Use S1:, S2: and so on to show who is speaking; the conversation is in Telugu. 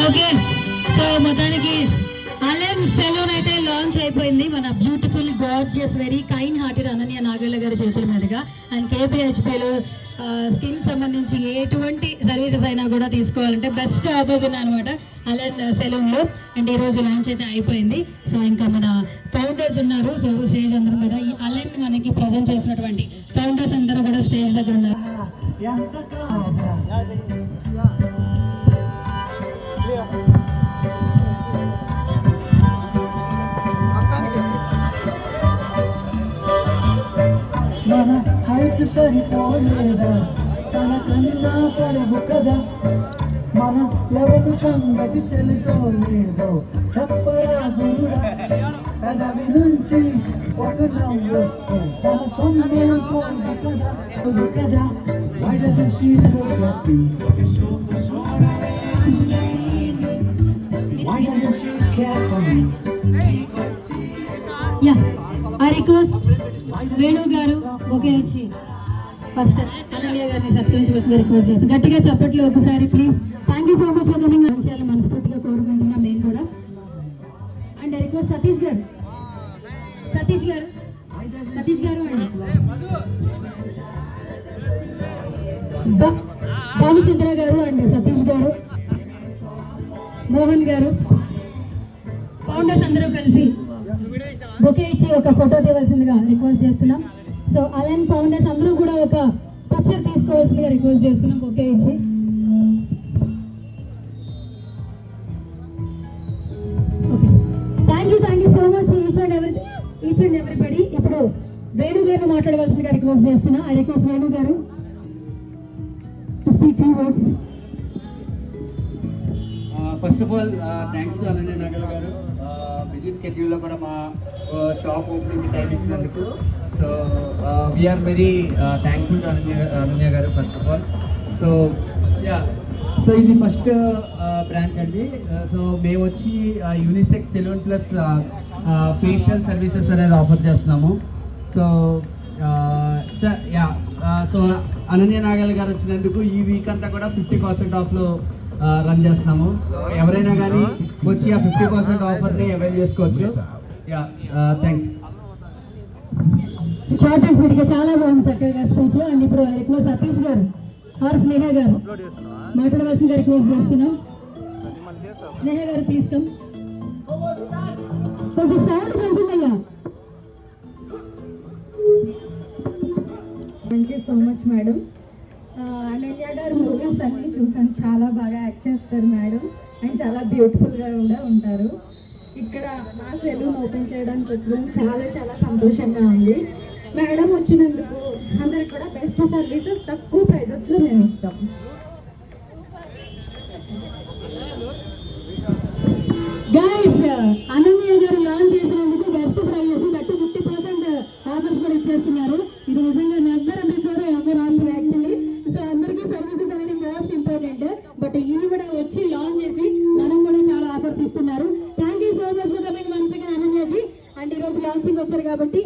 S1: ఓకే, సో మొత్తానికి అలెమ్ సెలూన్ అయితే లాంచ్ అయిపోయింది మన beautiful gorgeous very kind hearted Ananya Nagalla గారి చేతుల మీదుగా. అండ్ కేపీహెచ్పీలో స్కిన్ సంబంధించి ఎటువంటి సర్వీసెస్ అయినా కూడా తీసుకోవాలంటే బెస్ట్ ఆఫర్స్ ఉన్నాయన్నమాట అలెమ్ సెలూన్లో. అండ్ ఈరోజు లాంచ్ అయితే అయిపోయింది. సో ఇంకా మన ఫౌండర్స్ ఉన్నారు. సో స్టేజ్ అందరం కూడా ఈ అలెమ్ మనకి ప్రజెంట్ చేసినటువంటి ఫౌండర్స్ అందరూ కూడా స్టేజ్ దగ్గర ఉన్నారు.
S2: మన హైట్ సరిపోలేదా, తన కన్నా పొడవు కదా, మన లెవెల్ సంగతి తెలుసో లేదో చెప్పరా కూడా. పెదవి నుంచి ఒక నవ్వు వస్తే తన సొంతం పోదు కదా, పోదు కదా. Why doesn't she look at me? Why doesn't she care for me?
S1: Yeah, I request Venu గారు ఒకే ఇచ్చి ఫస్ట్ అనన్య గారిని సత్కరించవలసిందిగా రిక్వెస్ట్ చేస్తాను. గట్టిగా చెప్పట్లు ఒకసారి please. Thank you so much for coming. చేయాలి మనస్ఫూర్తిగా కోరుకుంటున్నాం మేము కూడా. అండ్ రిక్వెస్ట్ సతీష్ గారు అండి భానుచంద్ర గారు అండ్ సతీష్ గారు, మోహన్ గారు, ఫౌండర్స్ అందరూ కలిసి బొకే ఇచ్చి ఒక ఫోటో తీయవలసిందిగా రిక్వెస్ట్ చేస్తున్నాం. సో అలెమ్ ఫౌండర్స్ అందరూ కూడా ఒక పిక్చర్ తీసుకోవాల్సిందిగా రిక్వెస్ట్ చేస్తున్నాం బొకే ఇచ్చి. Okay, thank you so much each and everybody. ఇప్పుడు వేణు గారిని మాట్లాడవలసిందిగా రిక్వెస్ట్ చేస్తున్నా. I request Venu garu to speak few words.
S3: First of all thanks to Ananya Nagal garu, busy స్కెడ్యూల్లో కూడా మా షాప్ ఓపెనింగ్కి టైం ఇచ్చినందుకు. So we are very thankful to Ananya garu first of all. So ఇది ఫస్ట్ బ్రాంచ్ అండి. సో మేము వచ్చి unisex salon plus facial services అనేది ఆఫర్ చేస్తున్నాము. సో అనన్య నాగల్ గారు వచ్చినందుకు ఈ వీక్ అంతా కూడా 50% ఆఫ్లో రన్ చేస్తున్నాము. ఎవరైనా కానీ వచ్చి ఆ 50% ఆఫర్ని అవైల్ చేసుకోవచ్చు. థ్యాంక్స్.
S1: షార్ట్ అండ్ స్వీట్గా చాలా బాగుంది చక్కగా స్పీచ్. అండ్ ఇప్పుడు రిక్వెస్ట్ సతీష్ గారు ఆర్ స్నేహ గారు మాట్లాడవలసిందిగా రిక్వెస్ట్ చేస్తున్నాం. స్నేహ గారు ప్లీజ్ కమ్. కొంచెం సౌండ్ పెంచండి.
S4: Thank you so much madam. Ananya గారు మూవీస్ అన్నీ చూసాను, చాలా బాగా యాక్ట్ చేస్తారు మేడం. అండ్ చాలా బ్యూటిఫుల్గా కూడా ఉంటారు. ఇక్కడ మా సెలూన్ ఓపెన్ చేయడానికి వచ్చడం చాలా సంతోషంగా ఉంది. మేడం వచ్చినందుకు అందరికి కూడా బెస్ట్ సర్వీసెస్ తక్కువ ప్రైజెస్లో మేము ఇస్తాం.
S1: గైస్, అనన్య గారు లాంచ్ చేసినందుకు బెస్ట్ ప్రైజెస్ దట్టు 50% ఆఫర్స్ కూడా ఇచ్చేస్తున్నారు. ఇది నిజంగా never before ever offer actually. So అందరికీ సర్వీసెస్ అనేది మోస్ట్ ఇంపార్టెంట్. బట్ ఇవి కూడా వచ్చి లాంచ్ చేసి మనం కూడా చాలా ఆఫర్స్ ఇస్తున్నారు. Thank you so much for coming once again Ananyaji. And ఈరోజు లాంచింగ్ వచ్చారు కాబట్టి